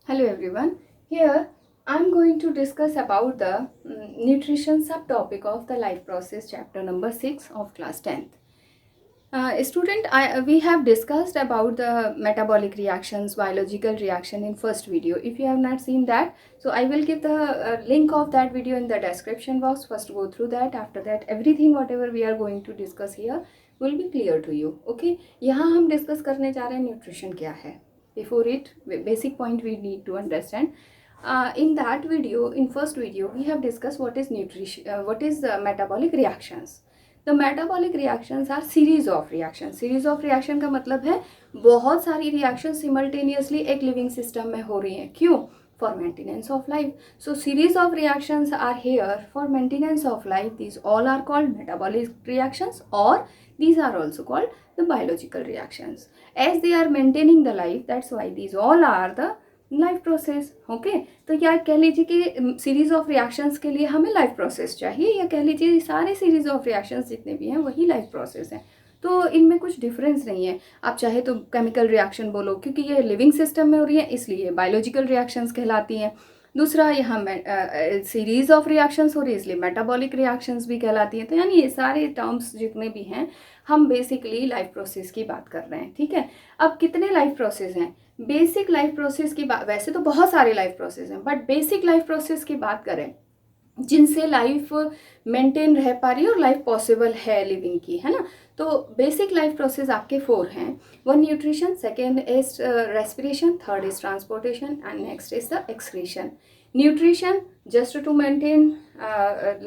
Hello everyone. Here I am going to discuss about the nutrition subtopic of the life process chapter number 6 of class 10th. We have discussed about the metabolic reactions, biological reaction in first video. If you have not seen that, so I will give the link of that video in the description box. First go through that. After that, everything whatever we are going to discuss here will be clear to you. Okay? यहाँ हम discuss करने जा रहे हैं nutrition क्या है. Before it, basic point we need to understand. In that video, in first video, we have discussed what is nutrition, what is metabolic reactions. The metabolic reactions are series of reactions. Series of reaction का मतलब है बहुत सारी reactions simultaneously एक living system में हो रही हैं. क्यों? For maintenance of life. So series of reactions are here for maintenance of life. These all are called metabolic reactions, or these are also called the biological reactions. As they are maintaining the life, that's why these all are the life process. Okay, तो या कह लीजिए कि series of reactions के लिए हमें life process चाहिए, या कह लीजिए सारे सीरीज ऑफ रिएक्शंस जितने भी हैं वही लाइफ प्रोसेस हैं. तो इनमें कुछ डिफरेंस नहीं है. आप चाहे तो केमिकल रिएक्शन बोलो, क्योंकि ये लिविंग सिस्टम में हो रही है इसलिए बायोलॉजिकल रिएक्शंस कहलाती हैं. दूसरा यहाँ सीरीज ऑफ रिएक्शंस हो रही है इसलिए मेटाबॉलिक रिएक्शंस भी कहलाती हैं. तो यानी ये सारे टर्म्स जितने भी हैं हम बेसिकली लाइफ प्रोसेस की बात कर रहे हैं. ठीक है, अब कितने लाइफ प्रोसेस हैं? बेसिक लाइफ प्रोसेस की बात, वैसे तो बहुत सारे लाइफ प्रोसेस हैं, बट बेसिक लाइफ प्रोसेस की बात करें जिनसे लाइफ मेंटेन रह पा रही है और लाइफ पॉसिबल है लिविंग की, है ना. तो बेसिक लाइफ प्रोसेस आपके 4 हैं. 1 nutrition, second is respiration, third is transportation and next is the excretion. Nutrition just to maintain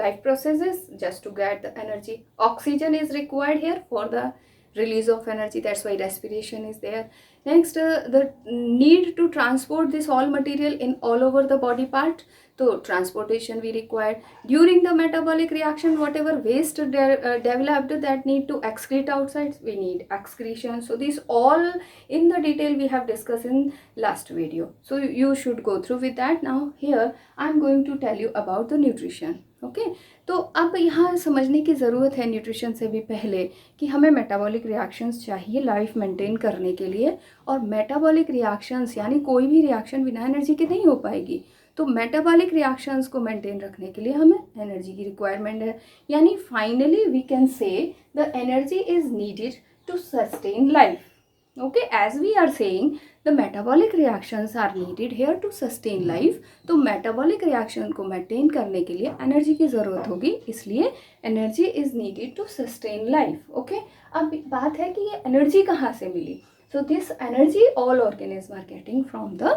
life processes, just to get the energy. Oxygen is required here for the release of energy, that's why respiration is there. Next, the need to transport this all material in all over the body part, so transportation we require. During the metabolic reaction, whatever waste developed that need to excrete outside, we need excretion. So these all in the detail we have discussed in last video, so you should go through with that. Now here I am going to tell you about the nutrition. Okay, तो अब यहाँ समझने की ज़रूरत है nutrition से भी पहले कि हमें मेटाबॉलिक रिएक्शंस चाहिए लाइफ मेंटेन करने के लिए. और मेटाबॉलिक रिएक्शंस यानी कोई भी रिएक्शन बिना एनर्जी के नहीं हो पाएगी. तो मेटाबॉलिक रिएक्शंस को मेंटेन रखने के लिए हमें एनर्जी की रिक्वायरमेंट है. यानी finally we can say the energy is needed to sustain life. Okay, as we are saying, the metabolic reactions are needed here to sustain life. तो metabolic reaction को maintain करने के लिए energy की ज़रूरत होगी, इसलिए energy is needed to sustain life. Okay, अब बात है कि ये energy कहाँ से मिली. So this energy all organisms are getting from the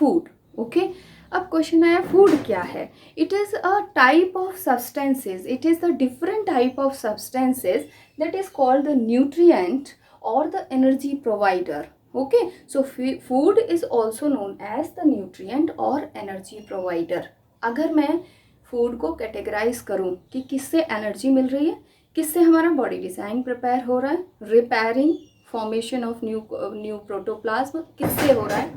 food. Okay, अब क्वेश्चन आया फूड क्या है. It is a type of substances, it is the different type of substances that is called the nutrient or the energy provider. Okay, so food is also known as the nutrient or energy provider. अगर मैं food को categorise करूँ कि किससे energy मिल रही है, किससे हमारा बॉडी डिज़ाइन प्रिपेयर हो रहा है, repairing formation of new protoplasm किससे हो रहा है,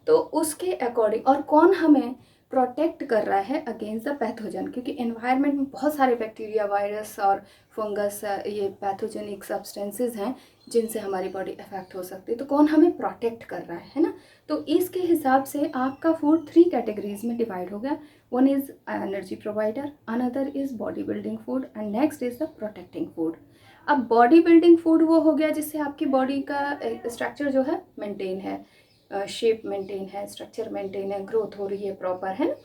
तो उसके अकॉर्डिंग, और कौन हमें प्रोटेक्ट कर रहा है अगेंस्ट द पैथोजन, क्योंकि एनवायरनमेंट में बहुत सारे बैक्टीरिया, वायरस और फंगस ये पैथोजेनिक सब्सटेंसेस हैं जिनसे हमारी बॉडी अफेक्ट हो सकती है. तो कौन हमें प्रोटेक्ट कर रहा है ना. तो इसके हिसाब से आपका फूड 3 कैटेगरीज में डिवाइड हो गया. 1 is energy provider, another is body building food and next is the protecting food. अब बॉडी बिल्डिंग फूड वो हो गया जिससे आपकी बॉडी का स्ट्रक्चर जो है मेंटेन है, शेप मेंटेन है, स्ट्रक्चर मेंटेन है, ग्रोथ हो रही है प्रॉपर, है ना.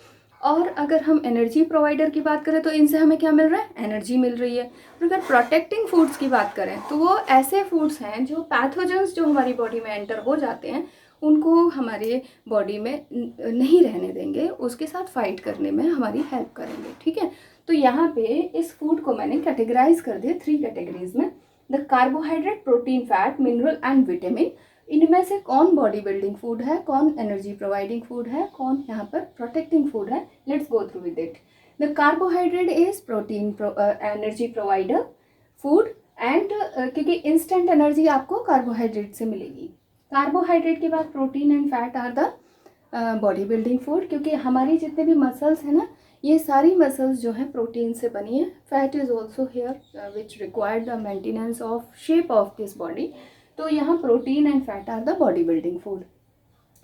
और अगर हम एनर्जी प्रोवाइडर की बात करें तो इनसे हमें क्या मिल रहा है, एनर्जी मिल रही है. और अगर प्रोटेक्टिंग फूड्स की बात करें तो वो ऐसे फूड्स हैं जो पैथोजेंस जो हमारी बॉडी में एंटर हो जाते हैं उनको हमारे बॉडी में नहीं रहने देंगे, उसके साथ फाइट करने में हमारी हेल्प करेंगे. ठीक है, तो यहाँ पे इस फूड को मैंने कैटेगराइज कर दिया 3 कैटेगरीज में. The carbohydrate, protein, fat, mineral and vitamin. इनमें से कौन बॉडी बिल्डिंग फूड है, कौन एनर्जी प्रोवाइडिंग फूड है, कौन यहाँ पर प्रोटेक्टिंग फूड है. Let's go through with it. The carbohydrate is protein energy provider food and क्योंकि इंस्टेंट एनर्जी आपको कार्बोहाइड्रेट से मिलेगी. कार्बोहाइड्रेट के बाद protein and fat are the body building food, क्योंकि हमारी जितने भी मसल्स हैं ना ये सारी मसल्स जो हैं प्रोटीन से बनी है. Fat is also here which required the maintenance of shape of this body. तो यहाँ protein and fat are the body building food.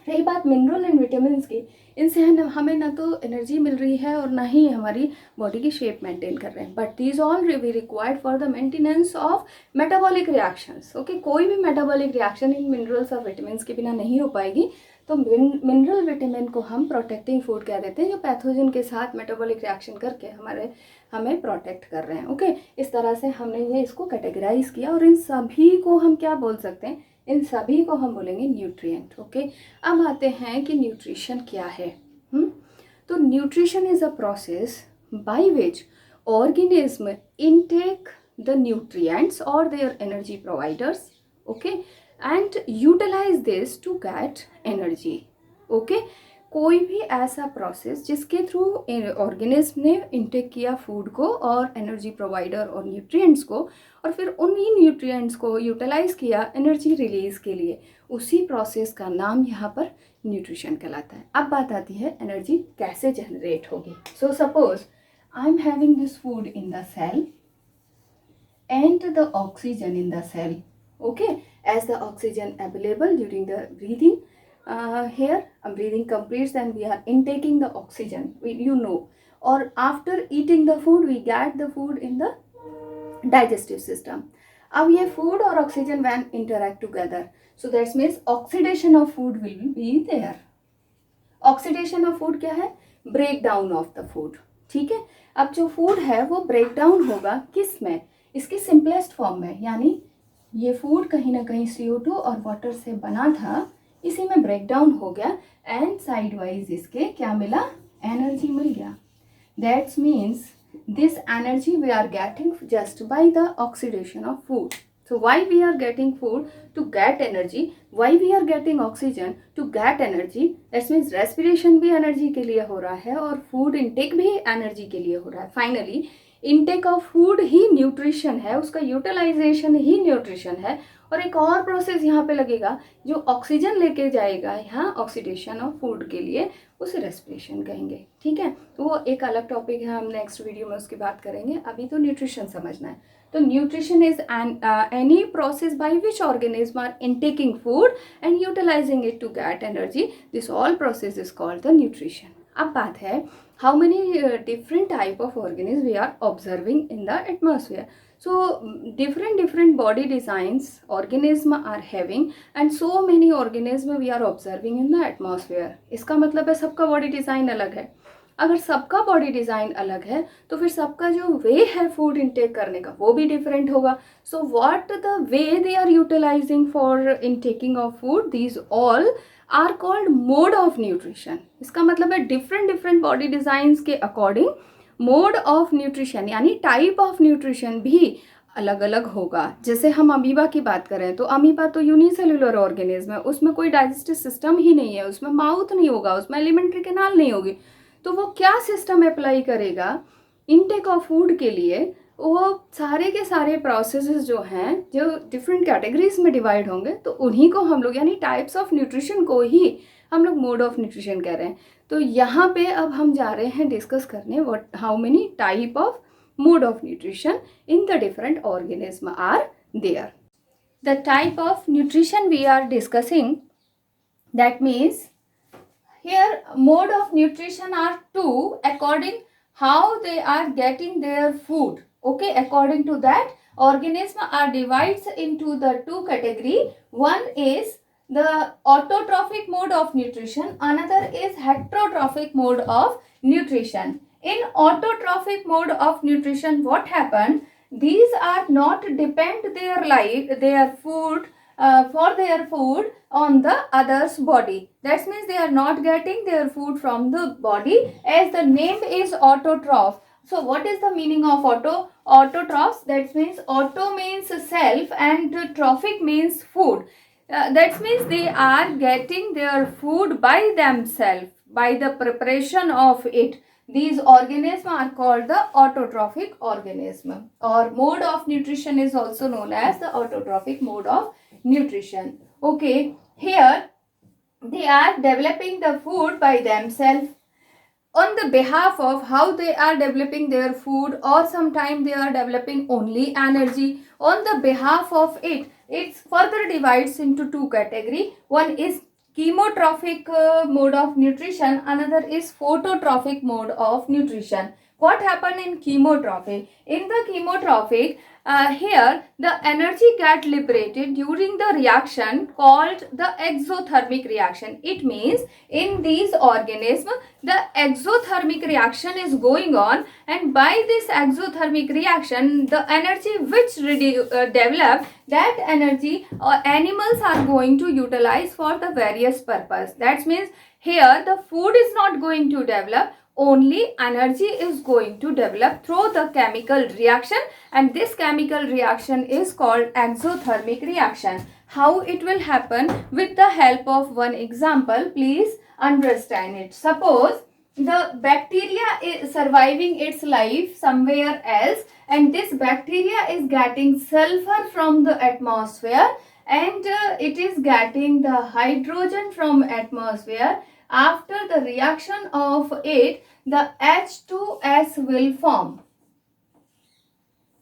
रही बात मिनरल एंड विटामिन्स की, इनसे हमें ना तो एनर्जी मिल रही है और ना ही हमारी बॉडी की शेप मेंटेन कर रहे हैं. But these all we required for the maintenance of metabolic reactions. Okay, कोई भी मेटाबॉलिक रिएक्शन इन मिनरल्स और विटामिन्स के बिना नहीं हो पाएगी. तो मिनरल विटामिन को हम प्रोटेक्टिंग फूड कह देते हैं, जो पैथोजन के साथ मेटाबॉलिक रिएक्शन करके हमें प्रोटेक्ट कर रहे हैं. ओके, इस तरह से हमने ये इसको कैटेगराइज किया और इन सभी को हम क्या बोल सकते हैं, इन सभी को हम बोलेंगे न्यूट्रिएंट. ओके, अब आते हैं कि न्यूट्रिशन क्या है. तो nutrition is a process by which organism intake the nutrients और their energy providers. Okay, and utilize this to get energy. Okay, कोई भी ऐसा प्रोसेस जिसके थ्रू ऑर्गेनिज्म ने इनटेक किया फूड को और एनर्जी प्रोवाइडर और न्यूट्रिएंट्स को, और फिर उन्हीं न्यूट्रिएंट्स को यूटिलाइज किया एनर्जी रिलीज के लिए, उसी प्रोसेस का नाम यहाँ पर न्यूट्रिशन कहलाता है. अब बात आती है एनर्जी कैसे जनरेट होगी. So suppose I am having this food in the cell and the oxygen in the cell. Okay, as the oxygen available during the breathing, here breathing completes and we are intaking the oxygen, you know, or after eating the food we get the food in the digestive system. अब ये food और oxygen when interact together, so that means oxidation of food will be there. Oxidation of food क्या है, break down of the food. ठीक है, अब जो food है वो ब्रेक डाउन होगा किस में, इसकी सिंपलेस्ट फॉर्म में, यानी ये फूड कहीं ना कहीं CO2 और वाटर से बना था, इसी में ब्रेक डाउन हो गया एंड साइड वाइज इसके क्या मिला, एनर्जी मिल गया. That's means this energy we are getting just by the oxidation of food. So why we are getting food to get energy, why we are getting oxygen to get energy, that means respiration भी energy के लिए हो रहा है और food intake भी energy के लिए हो रहा है. Finally intake of food he nutrition है, उसका utilization ही nutrition है. और एक और प्रोसेस यहाँ पे लगेगा जो ऑक्सीजन लेके जाएगा यहाँ ऑक्सीडेशन ऑफ फूड के लिए, उसे रेस्पिरेशन कहेंगे. ठीक है, तो वो एक अलग टॉपिक है, हम नेक्स्ट वीडियो में उसकी बात करेंगे. अभी तो न्यूट्रिशन समझना है. तो nutrition is any process by which organism are intaking food and utilizing it to get energy. This all process is called the nutrition. अब बात है how many different type of organism we are observing in the atmosphere. So different body designs organism are having and so many organism we are observing in the atmosphere. इसका मतलब है सबका body design अलग है. अगर सबका body design अलग है तो फिर सबका जो वे है फूड इनटेक करने का वो भी डिफरेंट होगा. So what the way they are utilizing for intaking of food, these all are called mode of nutrition. इसका मतलब है डिफरेंट बॉडी डिज़ाइंस के अकॉर्डिंग मोड ऑफ न्यूट्रिशन यानी टाइप ऑफ न्यूट्रिशन भी अलग अलग होगा. जैसे हम अमीबा की बात करें तो अमीबा तो यूनिसेलुलर ऑर्गेनिज्म है, उसमें कोई डाइजेस्टिव सिस्टम ही नहीं है, उसमें माउथ नहीं होगा, उसमें एलिमेंट्री कैनाल नहीं होगी. तो वो क्या सिस्टम अप्लाई करेगा इनटेक ऑफ फूड के लिए, वो सारे के सारे प्रोसेसेस जो हैं जो डिफरेंट कैटेगरीज में डिवाइड होंगे, तो उन्हीं को हम लोग यानी टाइप्स ऑफ न्यूट्रिशन को ही हम लोग मोड ऑफ न्यूट्रिशन कह रहे हैं. तो यहाँ पे अब हम जा रहे हैं डिस्कस करने what how many type of mode of nutrition in the different organism are there. The type of nutrition we are discussing, that means here mode of nutrition are two according how they are getting their food. Okay, according to that organism are divides into the two category. One is the autotrophic mode of nutrition, another is heterotrophic mode of nutrition. In autotrophic mode of nutrition what happen, these are not depend their life their food for their food on the other's body. That means they are not getting their food from the body, as the name is autotroph. So what is the meaning of autotrophs? That means auto means self and trophic means food. That means they are getting their food by themselves, by the preparation of it. These organisms are called the autotrophic organism, or mode of nutrition is also known as the autotrophic mode of nutrition. Okay, here they are developing the food by themselves. on the behalf of how they are developing their food, or sometimes they are developing only energy. On the behalf of it, it further divides into two categories. One is chemotrophic mode of nutrition, another is phototrophic mode of nutrition. What happened in chemotrophic? In the chemotrophic, here the energy get liberated during the reaction called the exothermic reaction. It means in these organisms the exothermic reaction is going on, and by this exothermic reaction the energy which develop, that energy animals are going to utilize for the various purpose. That means here the food is not going to develop, only energy is going to develop through the chemical reaction, and this chemical reaction is called exothermic reaction. How it will happen? With the help of one example, please understand it. Suppose the bacteria is surviving its life somewhere else, and this bacteria is getting sulfur from the atmosphere, and it is getting the hydrogen from atmosphere. After the reaction of it, the H2S will form.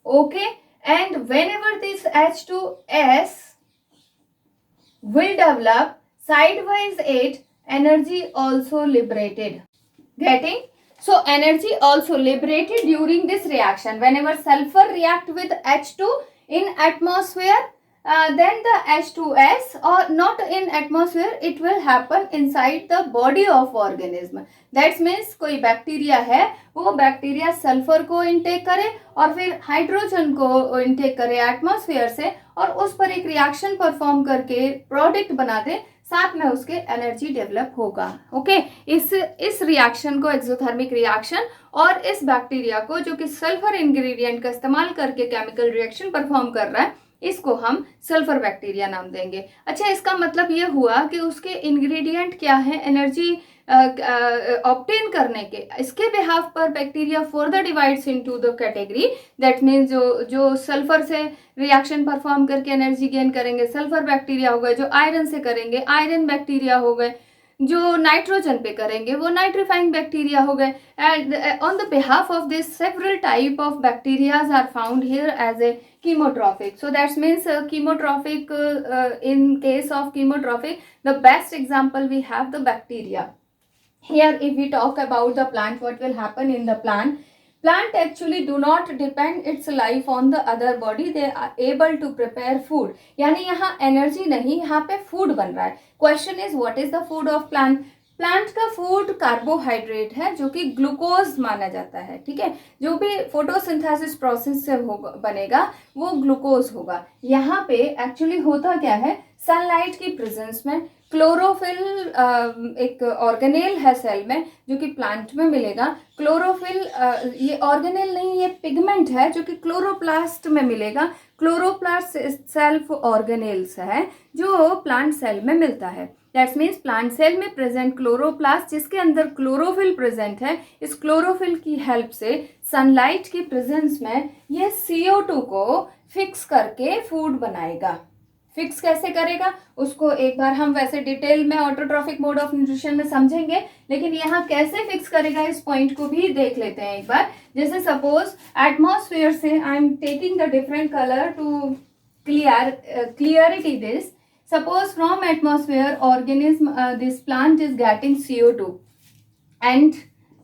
Okay, and whenever this H2S will develop, sidewise it, energy also liberated. Getting? So energy also liberated during this reaction. Whenever sulfur react with H2 in atmosphere, then the H2S, or not in atmosphere, it will happen inside the body of organism. That means कोई bacteria है, वो bacteria sulphur को intake करे और फिर hydrogen को intake करे atmosphere से, और उस पर एक रिएक्शन परफॉर्म करके प्रोडक्ट बना दे, साथ में उसके एनर्जी डेवलप होगा. ओके, इस रिएक्शन को एक्सोथर्मिक रिएक्शन, और इस बैक्टीरिया को जो कि सल्फर इंग्रेडिएंट का इस्तेमाल करके केमिकल रिएक्शन परफॉर्म कर रहा है, इसको हम सल्फर बैक्टीरिया नाम देंगे. अच्छा, इसका मतलब ये हुआ कि उसके इंग्रेडिएंट क्या है एनर्जी ऑब्टेन करने के, इसके बिहाफ पर bacteria further divides into the category. That means जो सल्फर से रिएक्शन परफॉर्म करके एनर्जी गेन करेंगे, सल्फर बैक्टीरिया हो गए. जो आयरन से करेंगे, आयरन बैक्टीरिया हो गए. जो नाइट्रोजन पे करेंगे, वो नाइट्रीफाइंग बैक्टीरिया हो गए. And on the behalf of this several type of bacterias are found here as a chemotrophic. So that means chemotrophic, in case of chemotrophic, the best example we have the bacteria. Here if we talk about the plant, what will happen in the plant actually do not depend its life on the other body. They are able to prepare food. यानी यहाँ energy नहीं, यहाँ पे food बन रहा है. Question is what is the food of plant? Plant का food carbohydrate है जो कि ग्लूकोज माना जाता है. ठीक है, जो भी फोटोसिंथेसिस प्रोसेस से बनेगा वो ग्लूकोज होगा. यहाँ पे एक्चुअली होता क्या है, सनलाइट की प्रेजेंस में क्लोरोफिल, एक ऑर्गेनेल है सेल में जो कि प्लांट में मिलेगा. क्लोरोफिल ये ऑर्गेनेल नहीं, ये पिगमेंट है जो कि क्लोरोप्लास्ट में मिलेगा. क्लोरोप्लास्ट सेल्फ ऑर्गेनेल्स है जो प्लांट सेल में मिलता है. दैट मीन्स प्लांट सेल में प्रेजेंट क्लोरोप्लास्ट जिसके अंदर क्लोरोफिल प्रेजेंट है, इस क्लोरोफिल की हेल्प से सनलाइट की प्रेजेंस में ये CO2 को फिक्स करके फूड बनाएगा. फिक्स कैसे करेगा उसको एक बार हम वैसे डिटेल में ऑटोट्रॉफिक मोड ऑफ न्यूट्रिशन में समझेंगे, लेकिन यहाँ कैसे फिक्स करेगा इस पॉइंट को भी देख लेते हैं एक बार. जैसे सपोज एटमॉस्फेयर से I am taking the different colour to clarity this. Suppose from atmosphere organism, this plant is getting CO2 and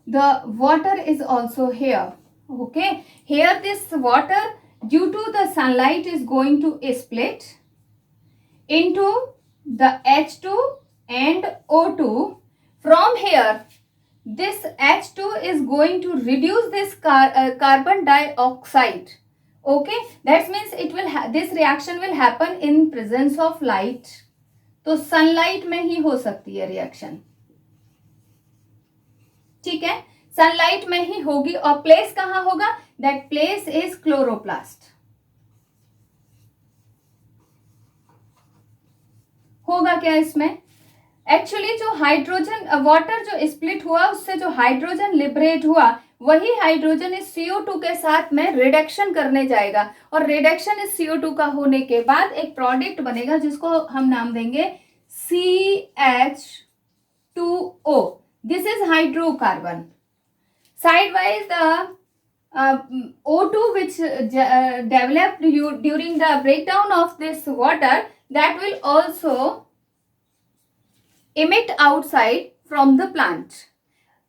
the water is also here. Okay, here this water due to the sunlight is going to split into the H2 and O2. From here this H2 is going to reduce this carbon dioxide. Okay, that means it will this reaction will happen in presence of light. तो sunlight में ही हो सकती है reaction. ठीक है, sunlight में ही होगी. और प्लेस कहां होगा? That place is chloroplast. होगा क्या इसमें? एक्चुअली जो हाइड्रोजन वाटर जो स्प्लिट हुआ उससे जो हाइड्रोजन लिबरेट हुआ, वही हाइड्रोजन इस CO2 के साथ में रिडक्शन करने जाएगा, और रिडक्शन इस CO2 का होने के बाद एक प्रोडक्ट बनेगा जिसको हम नाम देंगे CH2O. This is hydrocarbon. Sidewise, the O2 which developed during the breakdown of this water, that will also emit outside from the plant.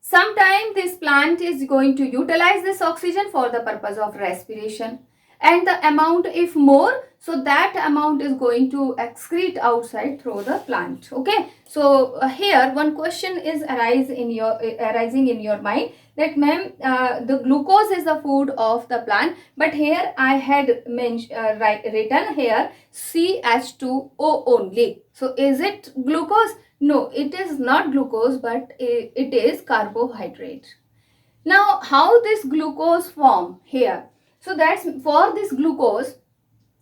Sometime this plant is going to utilize this oxygen for the purpose of respiration, and the amount if more, so that amount is going to excrete outside through the plant. Okay, so here one question is arising in your mind that ma'am, the glucose is the food of the plant, but here I had written here CH2O only. So is it glucose? No, it is not glucose, but it is carbohydrate. Now, how this glucose form here? So that's for this glucose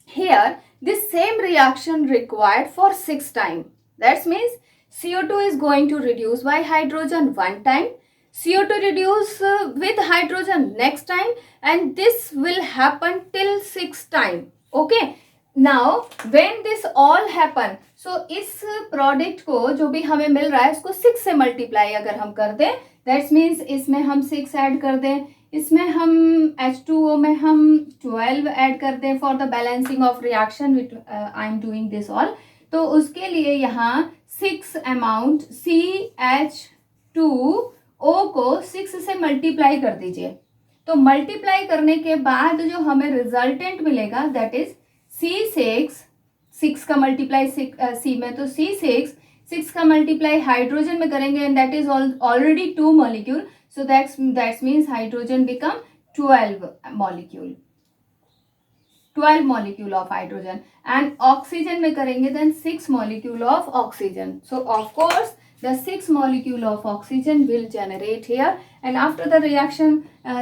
here, this same reaction required for 6 times. That means CO2 is going to reduce by hydrogen one time, CO2 reduce with hydrogen next time, and this will happen till 6 times. Okay. Now when this all happen, so इस product को जो भी हमें मिल रहा है इसको 6 से multiply अगर हम कर दें, दैट्स मीन्स इसमें हम 6 ऐड कर दें, इसमें हम H2O में हम 12 ऐड कर दें for the balancing of reaction which I am doing this all, तो उसके लिए यहाँ 6 अमाउंट CH2O को 6 से मल्टीप्लाई कर दीजिए. तो मल्टीप्लाई करने के बाद जो हमें रिजल्टेंट मिलेगा दैट इज C6 का मल्टीप्लाई सी में, तो C6 का मल्टीप्लाई हाइड्रोजन में करेंगे and that is already 2 molecule, so that's means hydrogen become 12 molecule of hydrogen, and oxygen में करेंगे then 6 molecule of oxygen. So of course the 6 molecule of oxygen will generate here, and after the reaction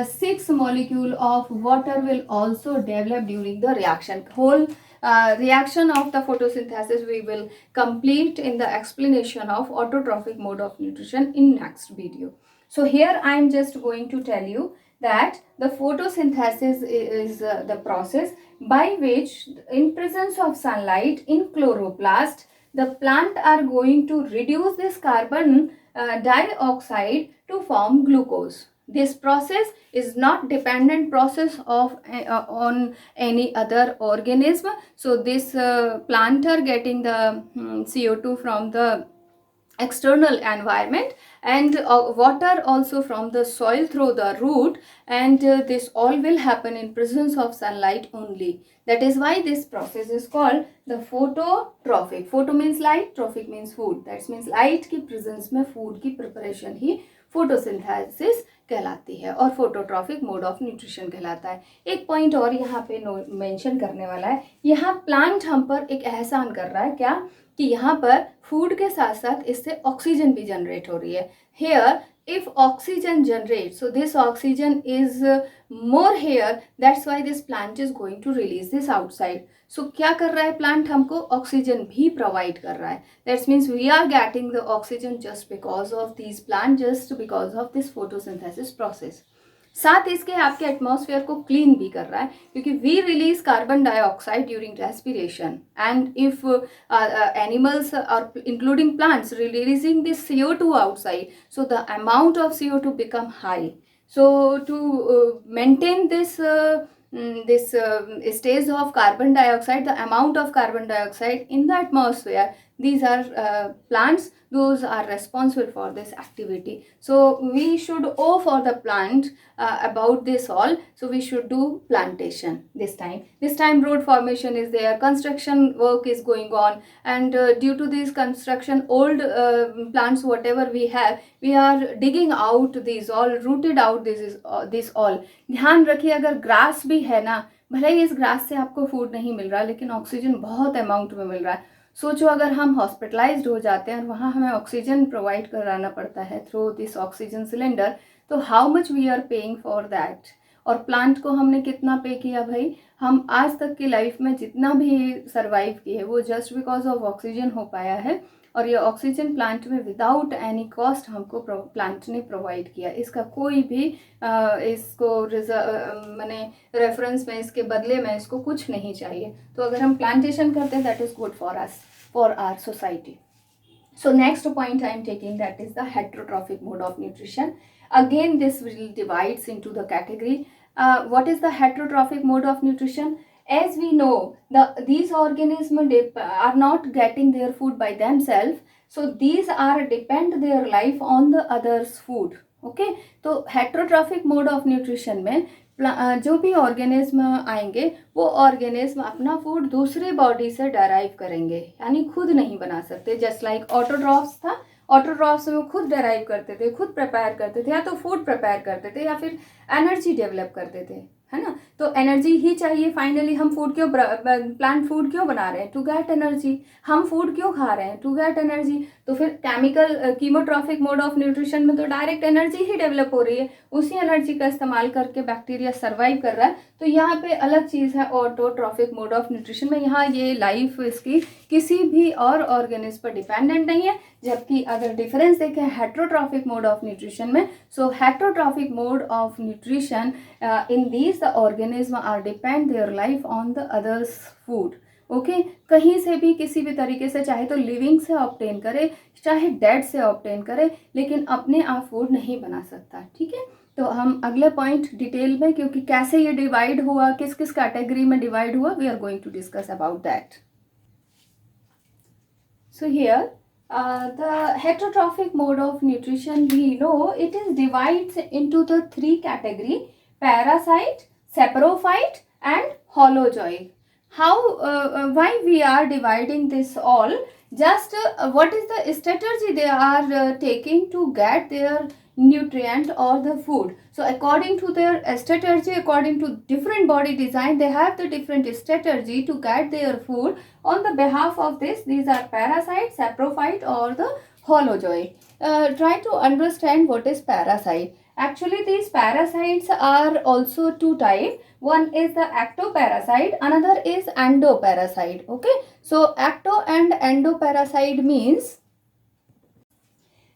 6 molecule of water will also develop during the reaction. Whole reaction of the photosynthesis we will complete in the explanation of autotrophic mode of nutrition in next video. So here I am just going to tell you that the photosynthesis is the process by which in presence of sunlight in chloroplast the plant are going to reduce this carbon dioxide to form glucose. This process is not dependent process of on any other organism. So this plant are getting the CO2 from the external environment and water also from the soil through the root, and this all will happen in presence of sunlight only. That is why this process is called the phototrophic. Photo means light, trophic means food. That means light की presence में food की preparation ही photosynthesis कहलाती है और phototrophic mode of nutrition कहलाता है. एक point और यहाँ पे mention करने वाला है, यहाँ plant हम पर एक एहसान कर रहा है क्या कि यहाँ पर फूड के साथ साथ इससे ऑक्सीजन भी जनरेट हो रही है. Here if oxygen generates, so this oxygen is more here, that's why this plant is going to release this outside. So क्या कर रहा है plant, हमको ऑक्सीजन भी प्रोवाइड कर रहा है. That means we are getting the oxygen just because of these plants, just because of this photosynthesis process. साथ इसके आपके एटमॉस्फेयर को क्लीन भी कर रहा है क्योंकि we release carbon dioxide during respiration, and if animals और including plants releasing this CO2 outside, so the amount of CO2 become high. So to maintain this stage of carbon dioxide, the amount of carbon dioxide in the atmosphere, these are plants, those are responsible for this activity. So we should owe for the plant about this all. So we should do plantation this time road formation is there, construction work is going on, and due to this construction old plants whatever we have, we are digging out these all, rooted out this all. ध्यान रखिए अगर grass भी है ना, भले ही इस grass से आपको फूड नहीं मिल रहा लेकिन ऑक्सीजन बहुत अमाउंट में मिल रहा है. सोचो अगर हम हॉस्पिटलाइज्ड हो जाते हैं और वहाँ हमें ऑक्सीजन प्रोवाइड कराना पड़ता है थ्रू दिस ऑक्सीजन सिलेंडर, तो how much we are paying for that. और प्लांट को हमने कितना पे किया भाई, हम आज तक की लाइफ में जितना भी सर्वाइव किए वो जस्ट बिकॉज ऑफ ऑक्सीजन हो पाया है, और ये ऑक्सीजन प्लांट में विदाउट एनी कॉस्ट हमको प्लांट ने प्रोवाइड किया. इसका कोई भी इसको मैंने रेफरेंस में इसके बदले में इसको कुछ नहीं चाहिए. तो अगर हम प्लांटेशन करते हैं that is good for us, for our society. So next point I am taking, that is the heterotrophic mode of nutrition. again this will divides into the category. What is the heterotrophic mode of nutrition? As we know, these organisms are not getting their food by themselves, so these are depend their life on the others food. Okay तो heterotrophic mode of nutrition में जो भी organism आएंगे वो organism अपना food दूसरे body से derive करेंगे, यानी खुद नहीं बना सकते. जस्ट लाइक ऑटोट्रॉफ्स था, ऑटोट्रॉफ्स में वो खुद डराइव करते थे, खुद प्रिपेयर करते थे, या तो फूड प्रिपेयर करते थे या फिर एनर्जी डेवलप करते थे, है ना. तो एनर्जी ही चाहिए. फाइनली हम फूड क्यों प्लांट फूड क्यों बना रहे हैं? To get energy. हम फूड क्यों खा रहे हैं? To get energy. तो फिर chemical chemotrophic mode of nutrition में तो डायरेक्ट एनर्जी ही डेवलप हो रही है, उसी एनर्जी का इस्तेमाल करके बैक्टीरिया सर्वाइव कर रहा है. तो यहाँ पे अलग चीज़ है ऑटोट्रॉफिक मोड ऑफ न्यूट्रिशन में. यहाँ ये लाइफ इसकी किसी भी और ऑर्गेनिज्म पर डिपेंडेंट नहीं है. जबकि अगर डिफरेंस देखें हेट्रोट्रॉफिक मोड ऑफ न्यूट्रिशन में, so heterotrophic mode of nutrition in these the organism are depend their life on the others food. Okay कहीं से भी किसी भी तरीके से, चाहे तो लिविंग से ऑब्टेन करे चाहे डेड से ऑब्टेन करे, लेकिन अपने आप फूड नहीं बना सकता. ठीक है, तो हम अगले पॉइंट डिटेल में, क्योंकि कैसे ये डिवाइड हुआ, किस किस कैटेगरी में डिवाइड हुआ, we are going to discuss about that. So here the heterotrophic mode of nutrition, we know it is divides into the three category: parasite, saprophyte and holozoic. How why we are dividing this all? Just what is the strategy they are taking to get their nutrient or the food? So according to their strategy, according to different body design, they have the different strategy to get their food. On the behalf of this, these are parasite, saprophyte or the holozoic. Try to understand what is parasite. Actually these parasites are also two types. One is the ectoparasite, another is endoparasite. Okay, so ecto and endoparasite means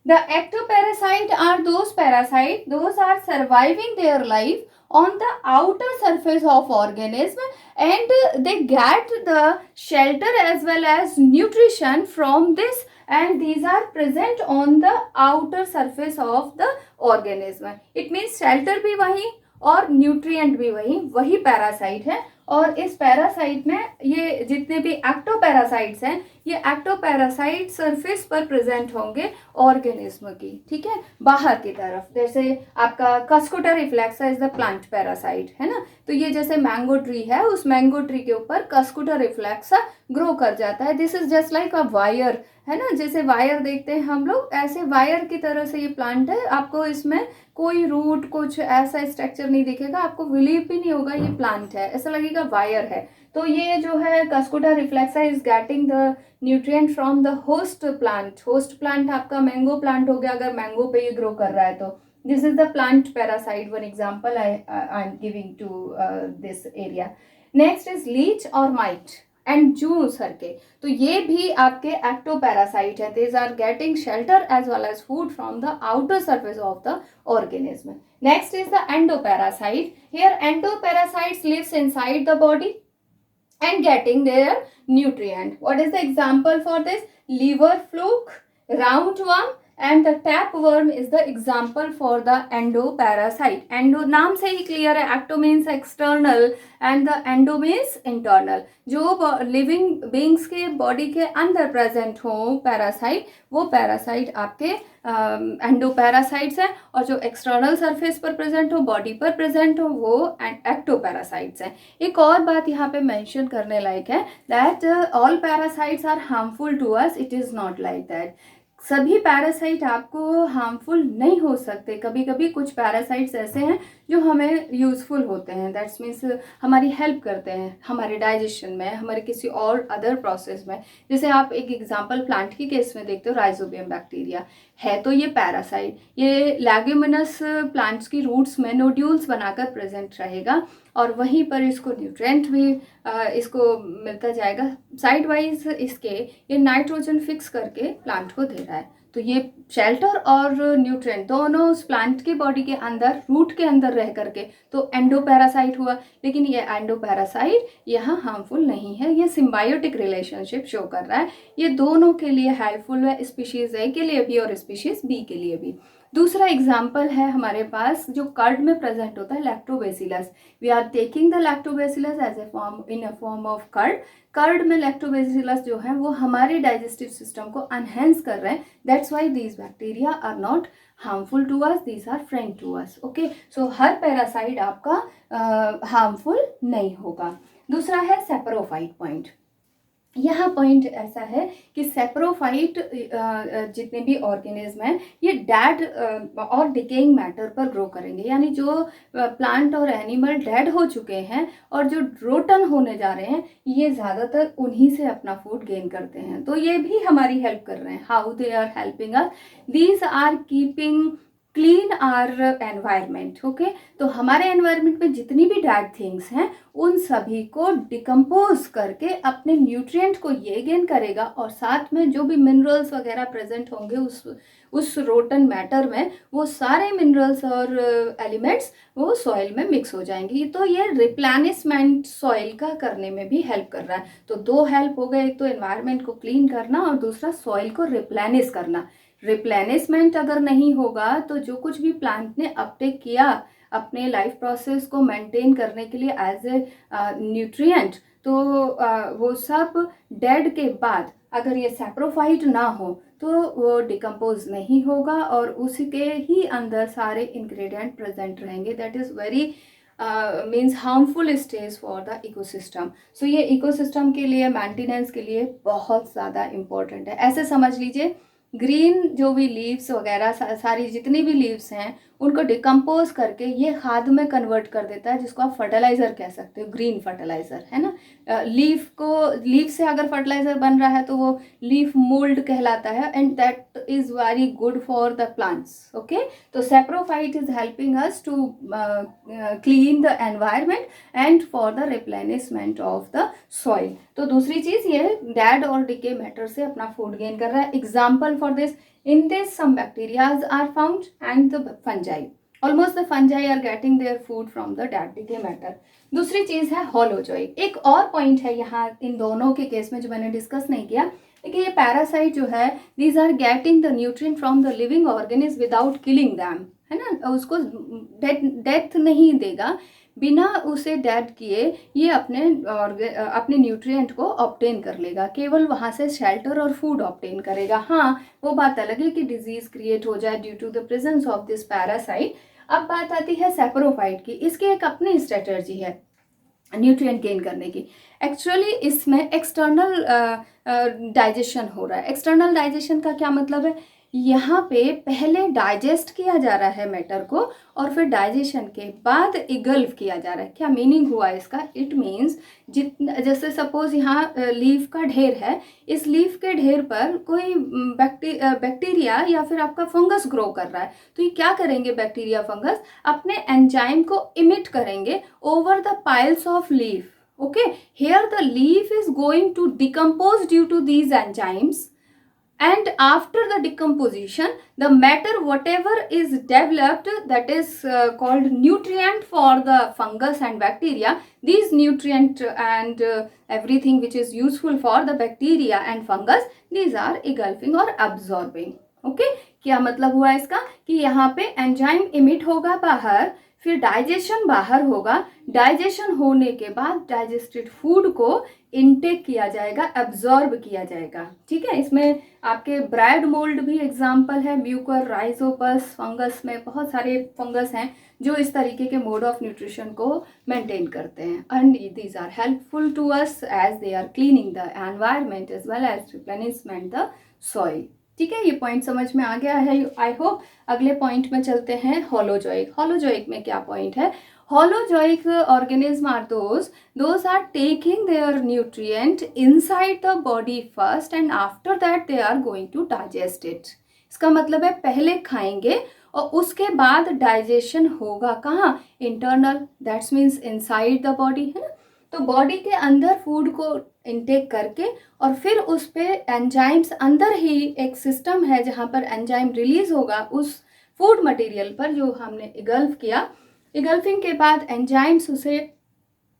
the ectoparasite are those parasites, those are surviving their life on the outer surface of organism, and they get the shelter as well as nutrition from this, and these are present on the outer surface of the organism. It means shelter भी वही और nutrient भी वही parasite है. और इस parasite में ये जितने भी एक्टोपैरासाइट्स हैं, ये एक्टोपैरासाइट सरफेस पर प्रेजेंट होंगे ऑर्गेनिज्म की. ठीक है, बाहर की तरफ. जैसे आपका Cuscuta reflexa is the plant parasite, है ना. तो ये जैसे मैंगो ट्री है, उस मैंगो ट्री के ऊपर कस्कुटा रिफ्लेक्सा ग्रो कर जाता है. This is just like a wire, है ना. जैसे वायर देखते हैं हम लोग, ऐसे वायर की तरह से ये प्लांट है. आपको इसमें कोई रूट कुछ ऐसा स्ट्रक्चर नहीं दिखेगा, आपको बिलीव भी नहीं होगा ये प्लांट है, ऐसा लगेगा वायर है. तो ये जो है Cuscuta reflexa is getting the nutrient from the host plant. Host plant आपका मैंगो प्लांट हो गया, अगर मैंगो पे ये ग्रो कर रहा है तो. This is the plant parasite, one example I am giving to this area. Next is leech और माइट एंड जूस करके. तो ये भी आपके एक्टोपैरासाइट है. These are getting shelter as well as food from the outer surface of the organism. Next is the endoparasite. Here endoparasites lives inside the body and getting their nutrient. What is the example for this? Liver fluke, roundworm and the tapeworm is the example for the endoparasite. Endo नाम से ही clear है, ecto means external and the endo means internal. जो living beings के body के अंदर present हो parasite, वो पैरासाइट आपके एंडोपैरासाइट्स हैं. और जो एक्सटर्नल सरफेस पर प्रेजेंट हो, बॉडी पर प्रेजेंट हो, वो एक्टोपैरासाइट्स हैं. एक और बात यहाँ पे मेंशन करने लायक है, that all parasites are harmful to us. It is not like that. सभी पैरासाइट आपको हार्मफुल नहीं हो सकते. कभी कभी कुछ पैरासाइट्स ऐसे हैं जो हमें यूज़फुल होते हैं, दैट्स मीन्स हमारी हेल्प करते हैं हमारे डाइजेशन में, हमारे किसी और अदर प्रोसेस में. जैसे आप एक एग्जांपल प्लांट के केस में देखते हो, राइजोबियम बैक्टीरिया है, तो ये पैरासाइट, ये लैग्यूमिनस प्लांट्स की रूट्स में नोड्यूल्स बनाकर प्रेजेंट रहेगा और वहीं पर इसको न्यूट्रिएंट भी इसको मिलता जाएगा. साइड वाइज इसके ये नाइट्रोजन फिक्स करके प्लांट को दे रहा है. तो ये शेल्टर और न्यूट्रिएंट दोनों उस प्लांट के बॉडी के अंदर, रूट के अंदर रह करके, तो एंडोपैरासाइट हुआ. लेकिन ये एंडोपैरासाइट यहाँ हार्मफुल नहीं है, ये सिम्बायोटिक रिलेशनशिप शो कर रहा है. ये दोनों के लिए हेल्पफुल है, स्पीशीज़ ए के लिए भी और स्पीशीज़ बी के लिए भी. दूसरा एग्जाम्पल है हमारे पास जो कर्ड में प्रेजेंट होता है, lactobacillus. We are taking the lactobacillus as a form in a form of curd. Curd में लैक्टोबैसिलस जो है वो हमारे डाइजेस्टिव सिस्टम को एनहेंस कर रहे हैं। That's why these bacteria are not harmful to us, these are friend to us. Okay, so हर पैरासाइट आपका हार्मफुल नहीं होगा। दूसरा है सेपरोफाइट पॉइंट। यह पॉइंट ऐसा है कि सेप्रोफाइट जितने भी ऑर्गेनिज्म हैं ये डेड और डिकेइंग मैटर पर ग्रो करेंगे, यानी जो प्लांट और एनिमल डेड हो चुके हैं और जो रोटन होने जा रहे हैं ये ज़्यादातर उन्हीं से अपना फूड गेन करते हैं। तो ये भी हमारी हेल्प कर रहे हैं। How they are helping us, these are keeping clean our environment. Okay, तो हमारे एनवायरमेंट में जितनी भी डेड थिंग्स हैं उन सभी को डिकम्पोज करके अपने न्यूट्रिएंट को ये गेन करेगा, और साथ में जो भी मिनरल्स वगैरह प्रेजेंट होंगे उस रोटन मैटर में, वो सारे मिनरल्स और एलिमेंट्स वो सॉइल में मिक्स हो जाएंगी। तो ये रिप्लेनिशमेंट सॉइल का करने में भी हेल्प कर रहा है। तो दो हेल्प हो गए, एक तो एनवायरमेंट को क्लीन करना और दूसरा सॉइल को रिप्लेनिश करना। रिप्लेनिशमेंट अगर नहीं होगा तो जो कुछ भी प्लांट ने अपटेक किया अपने लाइफ प्रोसेस को मेंटेन करने के लिए एज ए न्यूट्रिएंट, तो वो सब डेड के बाद अगर ये सेप्रोफाइट ना हो तो वो डिकम्पोज नहीं होगा और उसी के ही अंदर सारे इंग्रेडिएंट प्रेजेंट रहेंगे। That is very means harmful stage for the ecosystem. So ये इकोसिस्टम के लिए मेंटेनेंस के लिए बहुत ज़्यादा इम्पोर्टेंट है। ऐसे समझ लीजिए ग्रीन जो भी लीव्स वगैरह सारी जितनी भी लीव्स हैं उनको डिकम्पोज करके ये खाद में कन्वर्ट कर देता है, जिसको आप फर्टिलाइज़र कह सकते हो, ग्रीन फर्टिलाइज़र, है ना। लीफ से अगर फर्टिलाइज़र बन रहा है तो वो लीफ मोल्ड कहलाता है, and that is very good for the plants. Okay, तो saprophyte is helping us to clean the environment and for the replenishment of the soil. तो दूसरी चीज़ ये डेड और डिके मैटर से अपना फूड गेन कर रहा है। Example for this, in this some bacterias are found and the fungi, almost the fungi are getting their food from the dead decay matter। दूसरी चीज है होलोजोइक। एक और पॉइंट है यहाँ इन दोनों के केस में जो मैंने डिस्कस नहीं किया, देखिए ये पैरासाइट जो है these are getting the nutrient from the living organism without killing them, है ना। उसको डेथ नहीं देगा, बिना उसे डेड किए ये अपने न्यूट्रिएंट को ऑब्टेन कर लेगा, केवल वहाँ से शेल्टर और फूड ऑब्टेन करेगा। हाँ, वो बात अलग है कि डिजीज क्रिएट हो जाए due to the presence of this parasite. अब बात आती है सेप्रोफाइट की। इसकी एक अपनी स्ट्रेटजी है न्यूट्रिएंट गेन करने की। एक्चुअली इसमें एक्सटर्नल डाइजेशन हो रहा है। एक्सटर्नल डाइजेशन का क्या मतलब है, यहाँ पे पहले डाइजेस्ट किया जा रहा है मैटर को और फिर डाइजेशन के बाद इगल्फ किया जा रहा है। क्या मीनिंग हुआ इसका, इट मीन्स जैसे सपोज यहाँ लीफ का ढेर है, इस लीफ के ढेर पर कोई बैक्टीरिया या फिर आपका फंगस ग्रो कर रहा है, तो ये क्या करेंगे, बैक्टीरिया फंगस अपने एंजाइम को इमिट करेंगे over the piles of leaf. okay, here the leaf is going to decompose due to these enzymes, and after the decomposition the matter whatever is developed, that is called nutrient for the fungus and bacteria, these nutrient and everything which is useful for the bacteria and fungus, these are engulfing or absorbing। okay, क्या मतलब हुआ इसका कि यहाँ पे enzyme emit होगा बाहर, फिर डाइजेशन बाहर होगा, डाइजेशन होने के बाद डाइजेस्टेड फूड को इनटेक किया जाएगा, एब्जॉर्ब किया जाएगा। ठीक है, इसमें आपके ब्राइड मोल्ड भी एग्जाम्पल है, म्यूकर राइजोपस फंगस में बहुत सारे फंगस हैं जो इस तरीके के मोड ऑफ न्यूट्रिशन को मेंटेन करते हैं, and these are helpful to us as they are cleaning the environment as well as replenishment the soil. ठीक है, ये पॉइंट समझ में आ गया है आई होप। अगले पॉइंट में चलते हैं, होलोजोइक। होलोजोइक में क्या पॉइंट है, holozoic organism are those are taking their nutrient inside the body first and after that they are going to digest it. इसका मतलब है पहले खाएंगे और उसके बाद डाइजेशन होगा कहाँ, internal, that's means inside the body, है ना। तो बॉडी के अंदर फूड को इनटेक करके और फिर उस पे एंजाइम्स, अंदर ही एक सिस्टम है जहाँ पर एंजाइम रिलीज होगा उस फूड मटेरियल पर जो हमने इगल्फ किया। इगल्फिंग के बाद एंजाइम्स उसे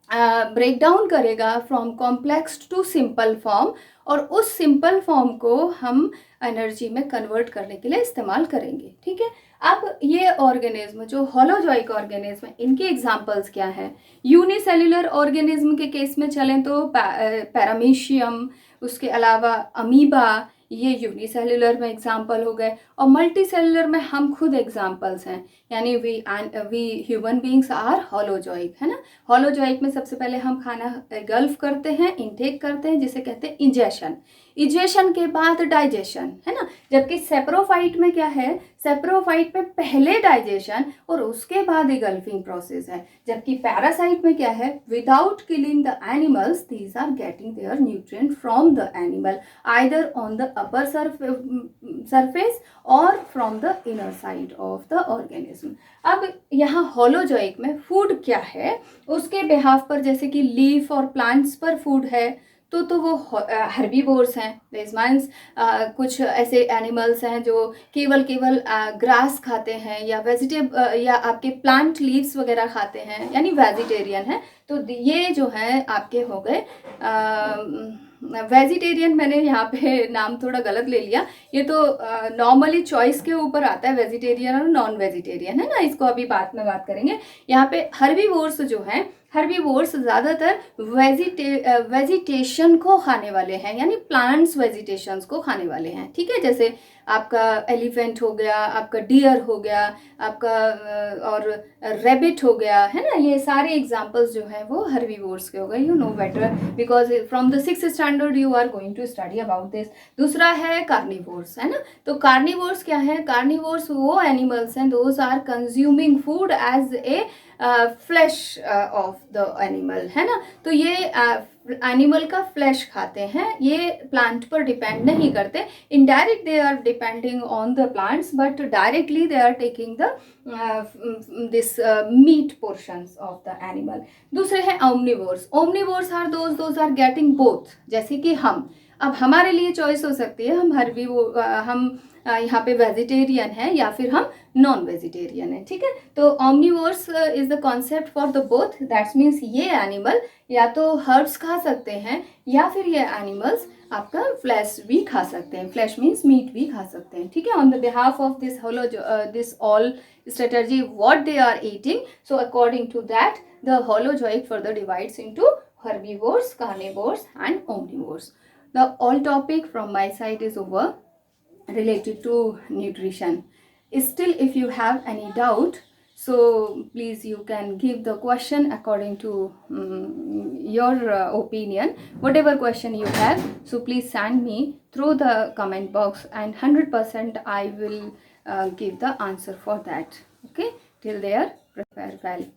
ब्रेक डाउन करेगा from complex to simple form, और उस सिंपल फॉर्म को हम एनर्जी में कन्वर्ट करने के लिए इस्तेमाल करेंगे। ठीक है, अब ये ऑर्गेनिज्म जो होलोजोइक ऑर्गेनिज्म है, इनके एग्जांपल्स क्या है? यूनिसेल्युलर ऑर्गेनिज्म के केस में चलें तो पैरामीशियम, उसके अलावा अमीबा, ये यूनिसेल्युलर में एग्जांपल हो गए। और मल्टी सेल्युलर में हम खुद एग्जांपल्स हैं, यानी we human beings are holozoic, है ना। होलोजोइक में सबसे पहले हम खाना गल्फ करते हैं, इनटेक करते हैं, जिसे कहते हैं इंजेशन। इंजेशन के बाद डाइजेशन, है ना। जबकि सेप्रोफाइट में क्या है? सेप्रोफाइट में पहले डाइजेशन और उसके बाद गल्फिंग प्रोसेस है। जबकि पैरासाइट में क्या है? Without killing the animals, these are getting their nutrient from the animal, either on the upper surface और from the inner side of the organism. अब यहाँ होलोजोइक में फूड क्या है उसके बिहाफ पर, जैसे कि लीफ और प्लांट्स पर फूड है, तो वो हर्बीवोर्स हैं। दिस मीन्स कुछ ऐसे एनिमल्स हैं जो केवल ग्रास खाते हैं, या या आपके प्लांट लीव्स वगैरह खाते हैं, यानी वेजिटेरियन है। तो ये जो है आपके हो गए वेजिटेरियन। मैंने यहाँ पे नाम थोड़ा गलत ले लिया, ये तो नॉर्मली चॉइस के ऊपर आता है, वेजिटेरियन और नॉन वेजिटेरियन, है ना। इसको अभी बाद में बात करेंगे। यहाँ पे हर्बीवोर्स जो हैं, हर्बीवोर्स ज़्यादातर वेजिटेशन को खाने वाले हैं, यानी प्लांट्स वेजिटेशंस को खाने वाले हैं, ठीक है। जैसे आपका एलिफेंट हो गया, आपका डियर हो गया, आपका और रेबिट हो गया, है ना। ये सारे एग्जांपल्स जो हैं वो हर्बीवोर्स के हो गए। You know better because from the 6th standard you are going to study about this. दूसरा है कार्निवोर्स, है ना। तो कार्निवोर्स क्या है? कार्निवोर्स वो एनिमल्स हैं, those are consuming food as a flesh of the animal, है ना। तो ये एनिमल का फ्लैश खाते हैं, ये प्लांट पर डिपेंड नहीं करते। Indirect they are depending on the plants, but directly they are taking the this meat portions of the animal. दूसरे हैं omnivores. Omnivores are those are getting both, जैसे कि हम। अब हमारे लिए चॉइस हो सकती है, हम यहाँ पे वेजिटेरियन है या फिर हम नॉन वेजिटेरियन है, ठीक है। तो omnivores is the concept for the both, that's means ये एनिमल या तो हर्ब्स खा सकते हैं, या फिर ये एनिमल्स आपका फ्लैश भी खा सकते हैं। फ्लैश मीन्स मीट भी खा सकते हैं, ठीक है। On the behalf of this all strategy what they are eating, so according to that the holozoic further divides into herbivores, carnivores and omnivores. The all topic from my side is over related to nutrition. Still if you have any doubt, so please you can give the question according to your opinion, whatever question you have. So please send me through the comment box, and 100% I will give the answer for that. Okay, till there, prepare well.